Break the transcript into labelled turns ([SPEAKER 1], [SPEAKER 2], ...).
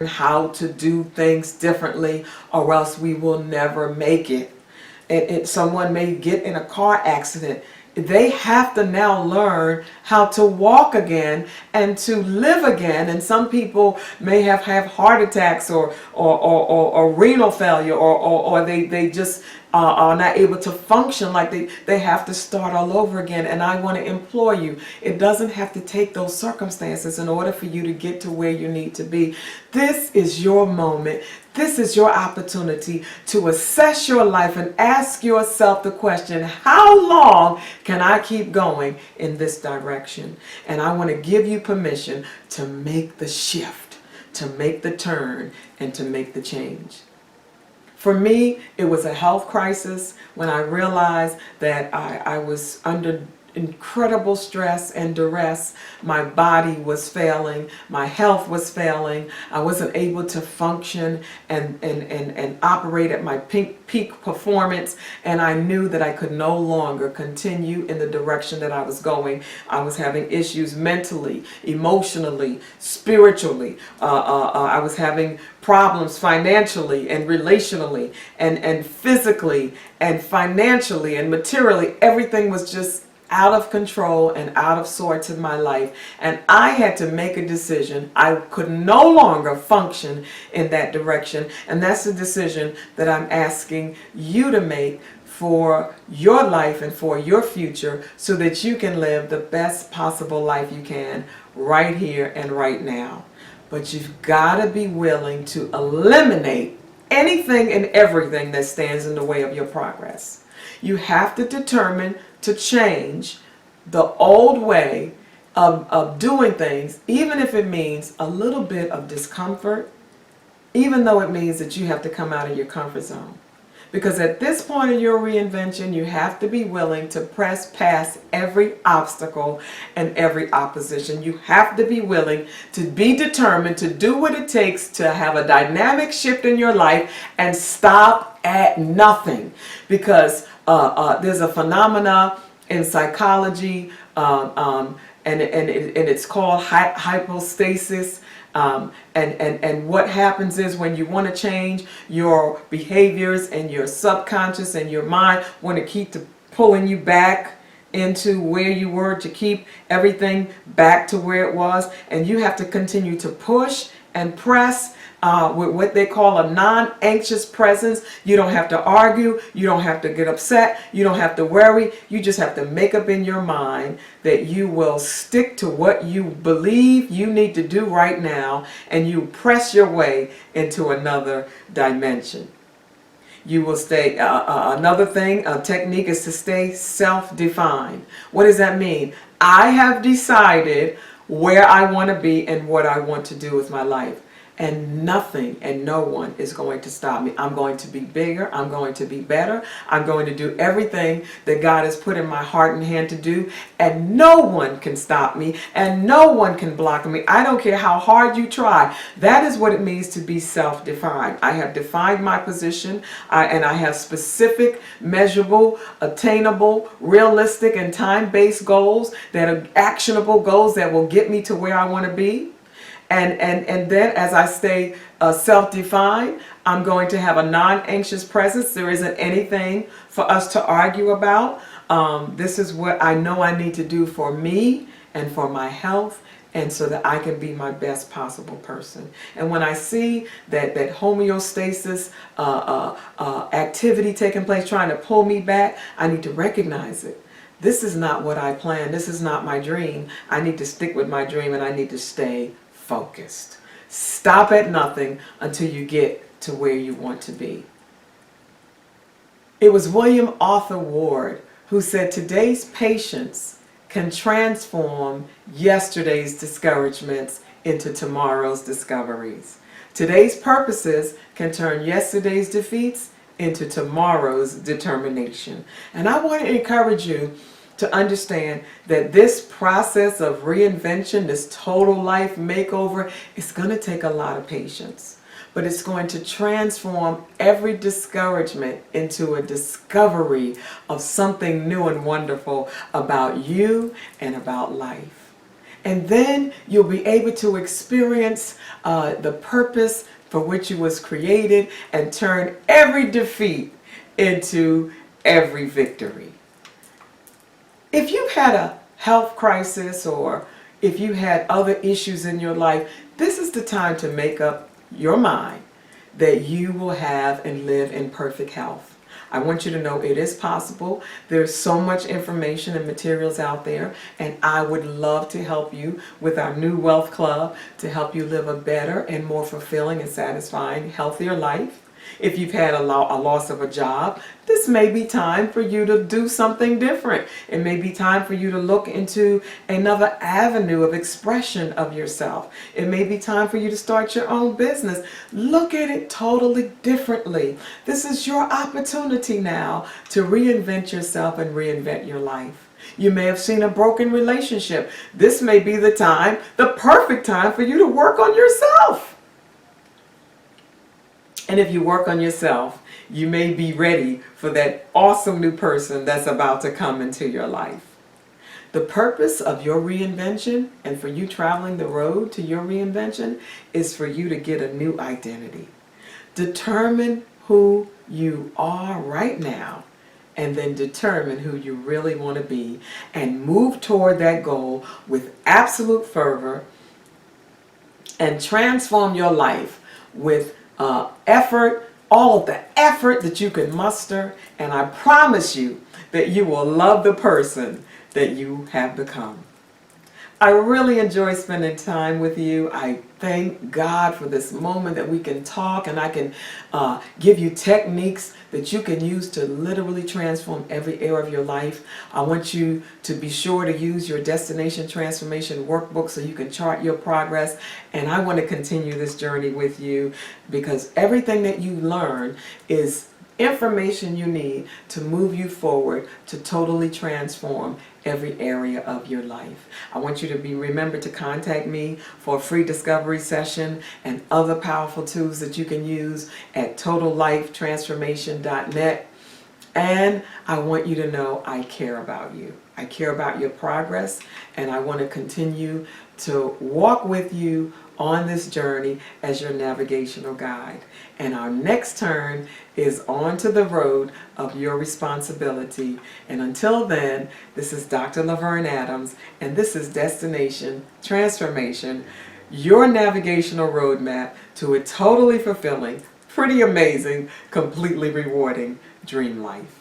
[SPEAKER 1] how to do things differently, or else we will never make it. Someone may get in a car accident. They have to now learn how to walk again and to live again. And some people may have heart attacks or renal failure, or they just are not able to function, like they have to start all over again. And I want to implore you, it doesn't have to take those circumstances in order for you to get to where you need to be. This is your moment. This is your opportunity to assess your life and ask yourself the question, how long can I keep going in this direction? And I want to give you permission to make the shift, to make the turn, and to make the change. For me, it was a health crisis when I realized that I was under incredible stress and duress. My body was failing. My health was failing. I wasn't able to function and operate at my peak performance. And I knew that I could no longer continue in the direction that I was going. I was having issues mentally, emotionally, spiritually. I was having problems financially and relationally and physically and financially and materially. Everything was just out of control and out of sorts in my life, and I had to make a decision. I could no longer function in that direction, and that's the decision that I'm asking you to make for your life and for your future, so that you can live the best possible life you can right here and right now. But you've got to be willing to eliminate anything and everything that stands in the way of your progress. You have to determine to change the old way of doing things, even if it means a little bit of discomfort, even though it means that you have to come out of your comfort zone. Because at this point in your reinvention, you have to be willing to press past every obstacle and every opposition. You have to be willing to be determined to do what it takes to have a dynamic shift in your life and stop at nothing. Because there's a phenomena in psychology, and it's called hypostasis. And what happens is, when you want to change your behaviors and your subconscious and your mind want to keep pulling you back into where you were, to keep everything back to where it was, and you have to continue to push and press with what they call a non-anxious presence. You don't have to argue. You don't have to get upset. You don't have to worry. You just have to make up in your mind that you will stick to what you believe you need to do right now, and you press your way into another dimension. You will stay, another thing, a technique is to stay self-defined. What does that mean? I have decided where I want to be and what I want to do with my life. And nothing and no one is going to stop me. I'm going to be bigger. I'm going to be better. I'm going to do everything that God has put in my heart and hand to do. And no one can stop me. And no one can block me. I don't care how hard you try. That is what it means to be self-defined. I have defined my position, and I have specific, measurable, attainable, realistic, and time-based goals that are actionable goals that will get me to where I want to be. And then, as I stay self-defined, I'm going to have a non-anxious presence. There isn't anything for us to argue about. This is what I know I need to do for me and for my health, and so that I can be my best possible person. And when I see that homeostasis activity taking place, trying to pull me back, I need to recognize it. This is not what I planned. This is not my dream. I need to stick with my dream, and I need to stay focused. Stop at nothing until you get to where you want to be. It was William Arthur Ward who said, today's patience can transform yesterday's discouragements into tomorrow's discoveries. Today's purposes can turn yesterday's defeats into tomorrow's determination. And I want to encourage you to understand that this process of reinvention, this total life makeover, is going to take a lot of patience. But it's going to transform every discouragement into a discovery of something new and wonderful about you and about life. And then you'll be able to experience the purpose for which you was created and turn every defeat into every victory. If you've had a health crisis or if you had other issues in your life, this is the time to make up your mind that you will have and live in perfect health. I want you to know it is possible. There's so much information and materials out there, and I would love to help you with our new Wealth Club to help you live a better and more fulfilling and satisfying, healthier life. If you've had a loss of a job, this may be time for you to do something different. It may be time for you to look into another avenue of expression of yourself. It may be time for you to start your own business. Look at it totally differently. This is your opportunity now to reinvent yourself and reinvent your life. You may have seen a broken relationship. This may be the time, the perfect time for you to work on yourself. And if you work on yourself, you may be ready for that awesome new person that's about to come into your life. The purpose of your reinvention and for you traveling the road to your reinvention is for you to get a new identity. Determine who you are right now and then determine who you really want to be and move toward that goal with absolute fervor and transform your life with effort, all of the effort that you can muster, and I promise you that you will love the person that you have become. I really enjoy spending time with you. I thank God for this moment that we can talk and I can give you techniques that you can use to literally transform every area of your life. I want you to be sure to use your Destination Transformation Workbook so you can chart your progress. And I want to continue this journey with you because everything that you learn is information you need to move you forward to totally transform every area of your life. I want you to remember to contact me for a free discovery session and other powerful tools that you can use at totallifetransformation.net. And I want you to know I care about you. I care about your progress, and I want to continue to walk with you on this journey as your navigational guide. And our next turn is onto the road of your responsibility. And until then, this is Dr. LaVerne Adams, and this is Destination Transformation, your navigational roadmap to a totally fulfilling, pretty amazing, completely rewarding dream life.